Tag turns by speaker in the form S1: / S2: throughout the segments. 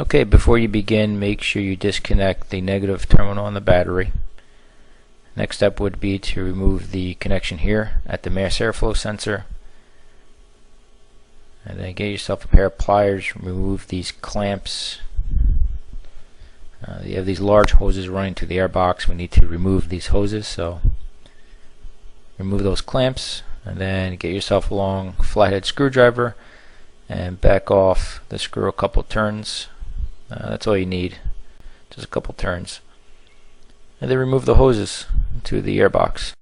S1: Okay, before you begin, make sure you disconnect the negative terminal on the battery. Next step would be to remove the connection here at the mass airflow sensor. And then get yourself a pair of pliers, remove these clamps. You have these large hoses running to the airbox. We need to remove these hoses, so remove those clamps, and then get yourself a long flathead screwdriver and back off the screw a couple turns. That's all you need, just a couple turns. And then remove the hoses to the airbox.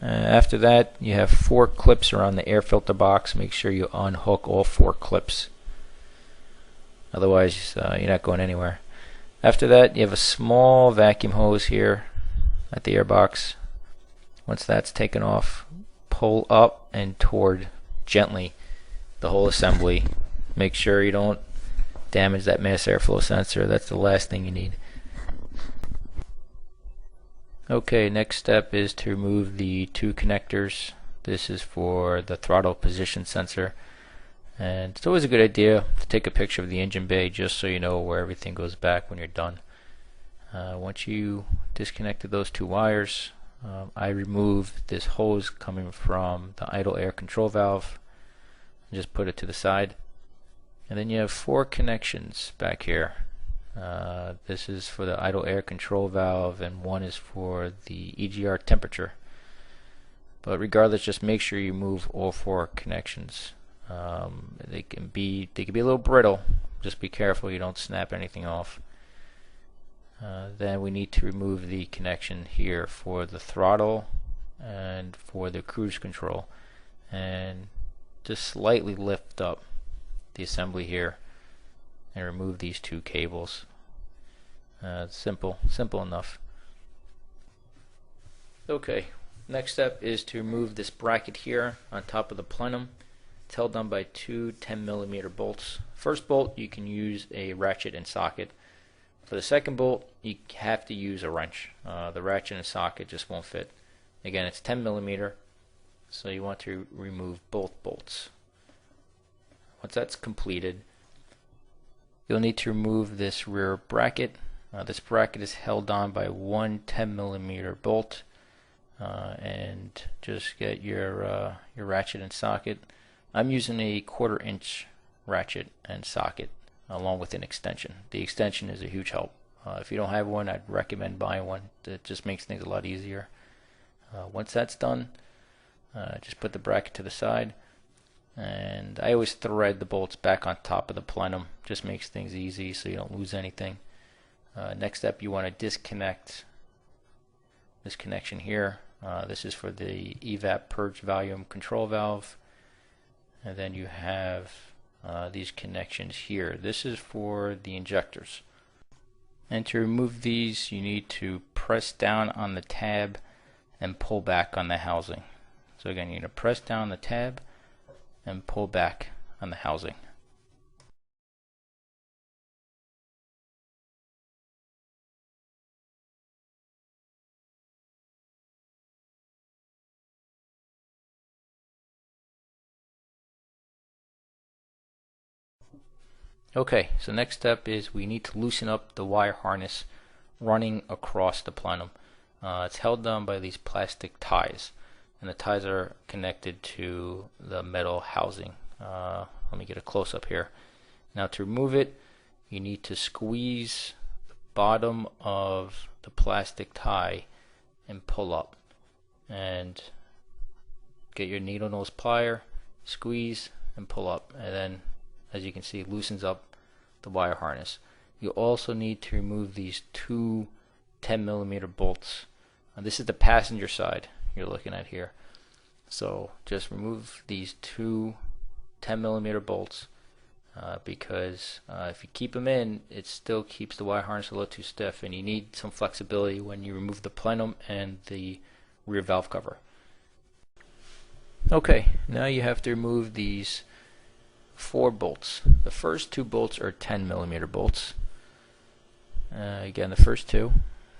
S1: After that, you have 4 clips around the air filter box. Make sure you unhook all 4 clips. Otherwise, you're not going anywhere. After that, you have a small vacuum hose here at the airbox. Once that's taken off, pull up and toward gently the whole assembly. Make sure you don't damage that mass airflow sensor. That's the last thing you need. Okay, next step is to remove the 2 connectors. This is for the throttle position sensor, and it's always a good idea to take a picture of the engine bay just so you know where everything goes back when you're done. Once you disconnected those 2 wires, I removed this hose coming from the idle air control valve and just put it to the side. And then you have 4 connections back here. This is for the idle air control valve, and 1 is for the EGR temperature. But regardless, just make sure you move all 4 connections. They can be a little brittle. Just be careful you don't snap anything off. Then we need to remove the connection here for the throttle and for the cruise control, and just slightly lift up the assembly here and remove these 2 cables. Simple enough. Okay, next step is to remove this bracket here on top of the plenum. It's held on by 2 10mm bolts. First bolt, you can use a ratchet and socket. For the second bolt, you have to use a wrench. The ratchet and socket just won't fit. Again, it's 10mm, so you want to remove both bolts. Once that's completed, you'll need to remove this rear bracket. This bracket is held on by 1 10mm bolt, and just get your ratchet and socket. I'm using a 1/4 inch ratchet and socket along with an extension. The extension is a huge help. If you don't have one, I'd recommend buying one. It just makes things a lot easier. Once that's done, just put the bracket to the side, and I always thread the bolts back on top of the plenum. Just makes things easy so you don't lose anything. Next step, you want to disconnect this connection here. This is for the evap purge volume control valve, and then you have these connections here. This is for the injectors. And to remove these, you need to press down on the tab and pull back on the housing. So again, you need to press down the tab and pull back on the housing. Okay, so next step is we need to loosen up the wire harness running across the plenum. It's held down by these plastic ties, and the ties are connected to the metal housing. Let me get a close-up here. Now to remove it, you need to squeeze the bottom of the plastic tie and pull up. And get your needle nose plier, squeeze, and pull up. And then, as you can see, it loosens up the wire harness. You also need to remove these 2 10mm bolts. This is the passenger side you're looking at here. So just remove these 2 10mm bolts because if you keep them in, it still keeps the wire harness a little too stiff, and you need some flexibility when you remove the plenum and the rear valve cover. Okay, now you have to remove these 4 bolts. The first 2 bolts are 10mm bolts. Again, the first 2.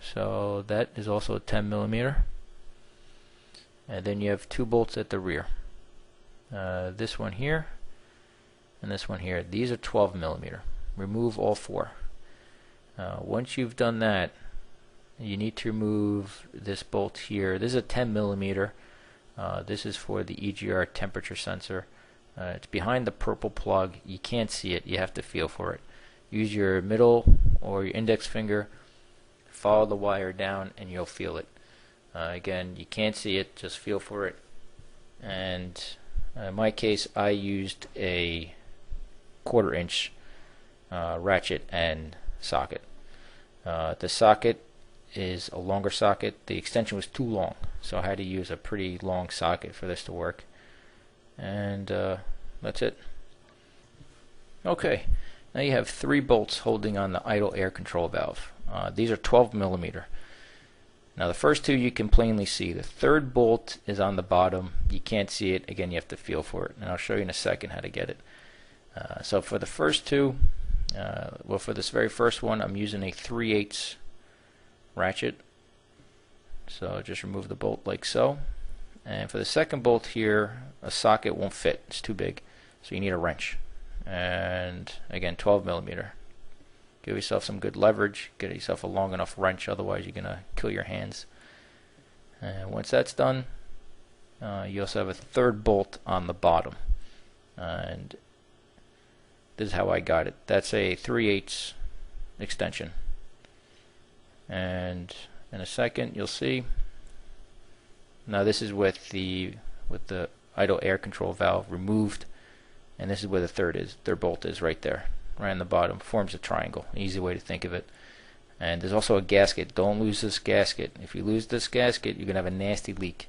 S1: So that is also a 10 millimeter. And then you have two bolts at the rear. This one here and this one here. These are 12 millimeter. Remove all four. Once you've done that, you need to remove this bolt here. This is a 10 millimeter. This is for the EGR temperature sensor. It's behind the purple plug. You can't see it. You have to feel for it. Use your middle or your index finger. Follow the wire down and you'll feel it. Again, you can't see it. Just feel for it. And in my case, I used a 1/4 inch ratchet and socket. The socket is a longer socket. The extension was too long, so I had to use a pretty long socket for this to work. And that's it. Okay, now you have 3 bolts holding on the idle air control valve. These are 12 millimeter. Now the first 2 you can plainly see. The third bolt is on the bottom. You can't see it. Again, you have to feel for it, and I'll show you in a second how to get it. So for the first 2, well, for this very first one, I'm using a 3/8 ratchet. So just remove the bolt like so. And for the second bolt here, a socket won't fit. It's too big. So you need a wrench. And again, 12 millimeter. Give yourself some good leverage. Get yourself a long enough wrench, otherwise you're going to kill your hands. And once that's done, you also have a third bolt on the bottom. And this is how I got it. That's a 3/8 extension. And in a second you'll see. Now this is with the idle air control valve removed, and this is where the third bolt is, right there, right on the bottom. Forms a triangle. Easy way to think of it. And there's also a gasket. Don't lose this gasket. If you lose this gasket, you're gonna have a nasty leak.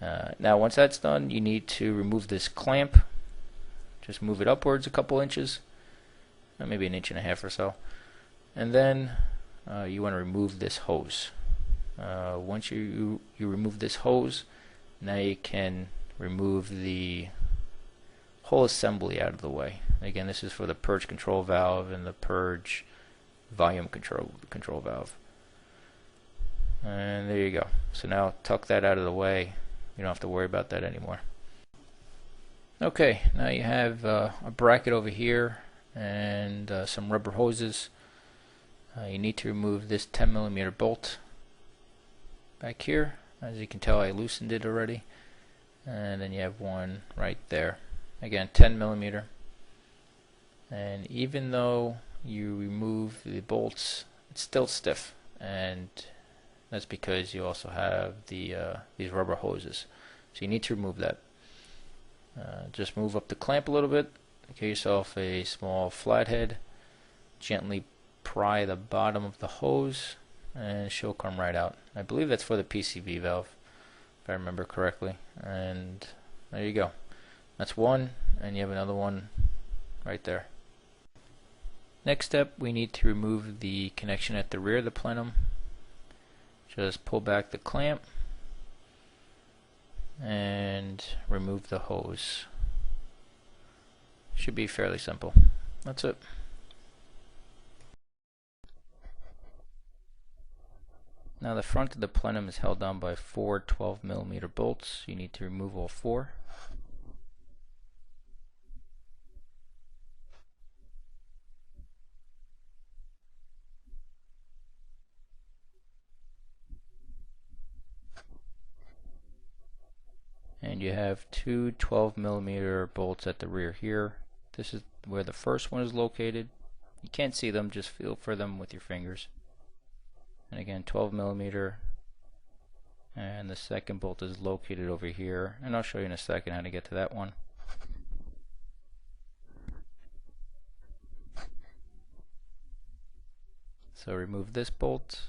S1: Now once that's done, you need to remove this clamp. Just move it upwards a couple inches, maybe 1.5 inches or so, and then you want to remove this hose. Once you remove this hose, now you can remove the whole assembly out of the way. Again, this is for the purge control valve and the purge volume control valve. And there you go. So now tuck that out of the way. You don't have to worry about that anymore. Okay, now you have a bracket over here and some rubber hoses. You need to remove this 10 millimeter bolt back here. As you can tell, I loosened it already. And then you have one right there. Again, 10 millimeter. And even though you remove the bolts, it's still stiff, and that's because you also have these rubber hoses. So you need to remove that. Just move up the clamp a little bit, get yourself a small flathead, gently pry the bottom of the hose, and she'll come right out. I believe that's for the PCV valve, if I remember correctly. And there you go. That's one, and you have another one right there. Next step, we need to remove the connection at the rear of the plenum. Just pull back the clamp and remove the hose. Should be fairly simple. That's it. Now the front of the plenum is held down by 4 12 millimeter bolts. You need to remove all 4. And you have 2 12 millimeter bolts at the rear here. This is where the first one is located. You can't see them, just feel for them with your fingers. And again, 12 millimeter. And the second bolt is located over here. And I'll show you in a second how to get to that one. So remove this bolt.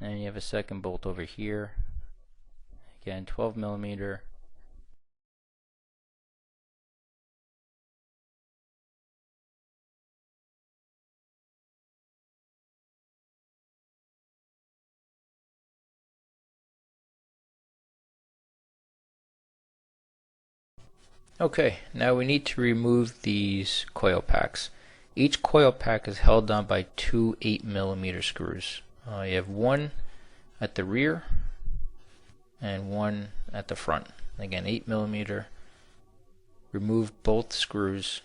S1: And you have a second bolt over here. Again, 12 millimeter. Okay, now we need to remove these coil packs. Each coil pack is held on by two 8mm screws. You have one at the rear and one at the front. Again, 8mm. Remove both screws,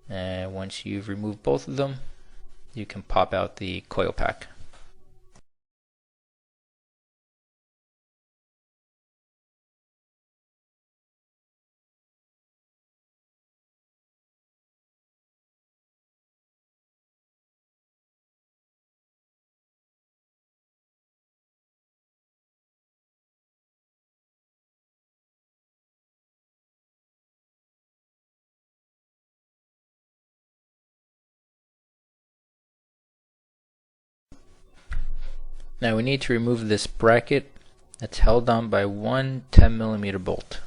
S1: and once you've removed both of them, you can pop out the coil pack. Now we need to remove this bracket that's held on by one 10mm bolt.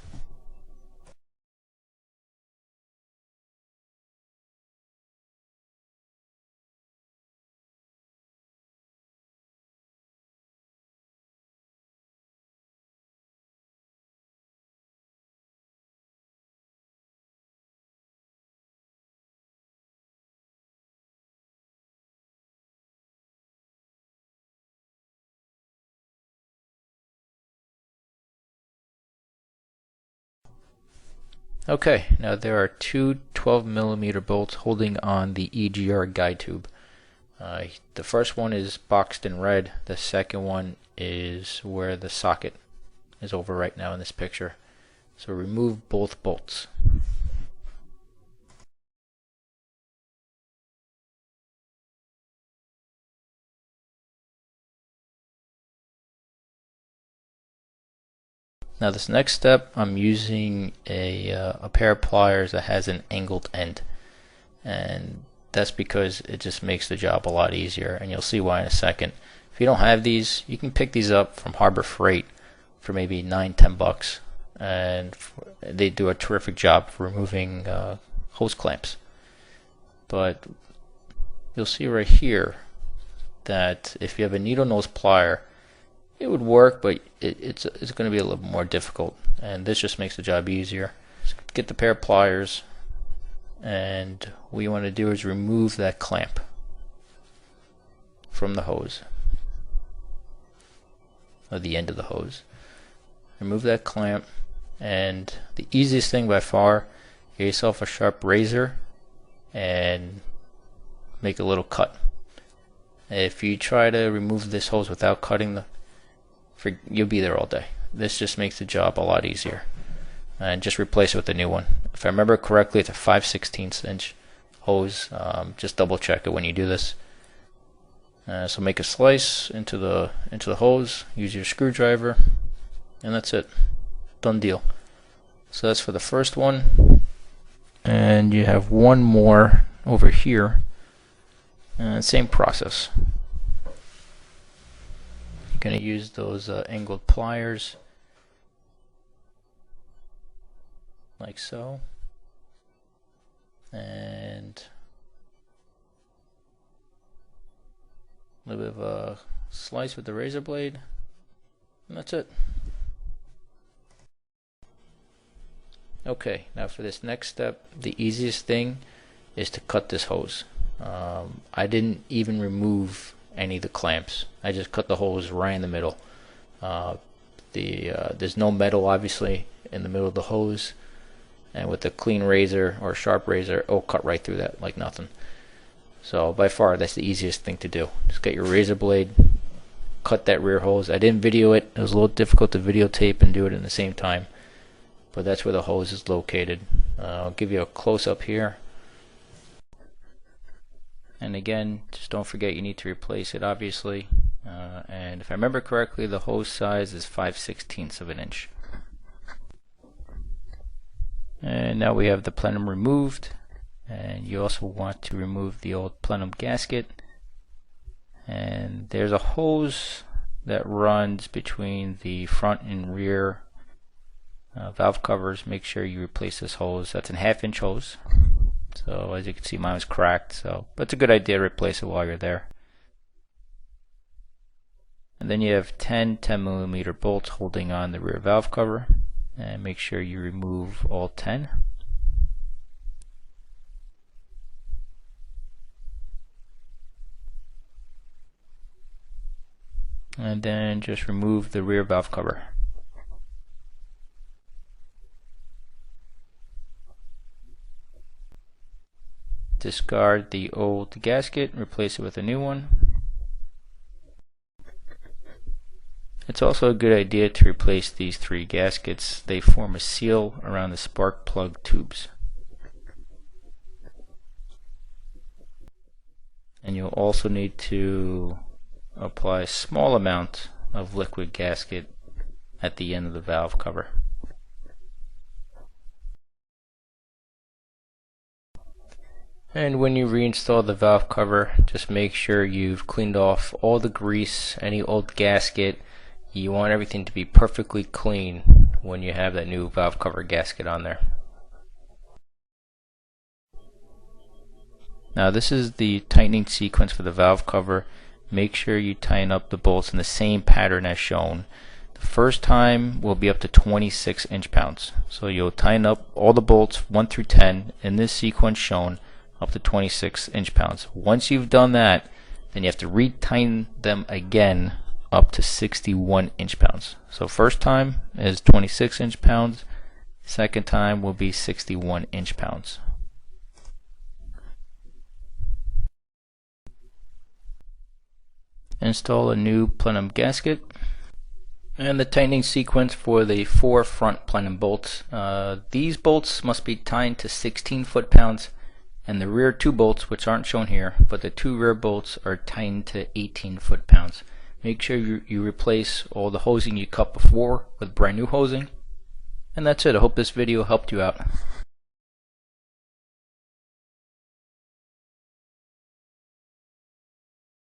S1: Okay, now there are two 12mm bolts holding on the EGR guide tube. The first one is boxed in red. The second one is where the socket is over right now in this picture. So remove both bolts. Now this next step, I'm using a pair of pliers that has an angled end, and that's because it just makes the job a lot easier, and you'll see why in a second. If you don't have these, you can pick these up from Harbor Freight for maybe $9–10 bucks, and they do a terrific job for removing hose clamps. But you'll see right here that if you have a needle nose plier, it would work, but it's going to be a little more difficult, and this just makes the job easier. Just get the pair of pliers, and what you want to do is remove that clamp from the hose, or the end of the hose. Remove that clamp, and the easiest thing by far, get yourself a sharp razor and make a little cut. If you try to remove this hose without cutting you'll be there all day. This just makes the job a lot easier. And just replace it with a new one. If I remember correctly, it's a 5/16 inch hose. Just double check it when you do this. So make a slice into the hose. Use your screwdriver, and that's it. Done deal. So that's for the first one. And you have one more over here. Same process. Going to use those angled pliers like so, and a little bit of a slice with the razor blade, and that's it. Okay, now for this next step, the easiest thing is to cut this hose. I didn't even remove any of the clamps. I just cut the hose right in the middle. There's no metal obviously in the middle of the hose, and with a clean razor or a sharp razor, it'll cut right through that like nothing. So by far that's the easiest thing to do. Just get your razor blade, cut that rear hose. I didn't video it. It was a little difficult to videotape and do it at the same time, but that's where the hose is located. I'll give you a close-up here. And again, just don't forget you need to replace it obviously. And if I remember correctly, the hose size is 5/16 inch. And now we have the plenum removed, and you also want to remove the old plenum gasket. And there's a hose that runs between the front and rear valve covers. Make sure you replace this hose. That's a 1/2 inch hose. So as you can see, mine was cracked, but it's a good idea to replace it while you're there. And then you have 10mm bolts holding on the rear valve cover, and make sure you remove all 10. and then just remove the rear valve cover. Discard the old gasket, replace it with a new one. It's also a good idea to replace these 3 gaskets. They form a seal around the spark plug tubes. And you'll also need to apply a small amount of liquid gasket at the end of the valve cover. And when you reinstall the valve cover, just make sure you've cleaned off all the grease, any old gasket. You want everything to be perfectly clean when you have that new valve cover gasket on there. Now this is the tightening sequence for the valve cover. Make sure you tighten up the bolts in the same pattern as shown. The first time will be up to 26 inch-pounds. So you'll tighten up all the bolts 1 through 10 in this sequence shown up to 26 inch-pounds. Once you've done that, then you have to retighten them again up to 61 inch-pounds. So first time is 26 inch-pounds, second time will be 61 inch-pounds. Install a new plenum gasket, and the tightening sequence for the 4 front plenum bolts. These bolts must be tightened to 16 foot-pounds, and the rear 2 bolts, which aren't shown here, but the 2 rear bolts are tightened to 18 foot-pounds. Make sure you replace all the hosing you cut before with brand new hosing. And that's it. I hope this video helped you out.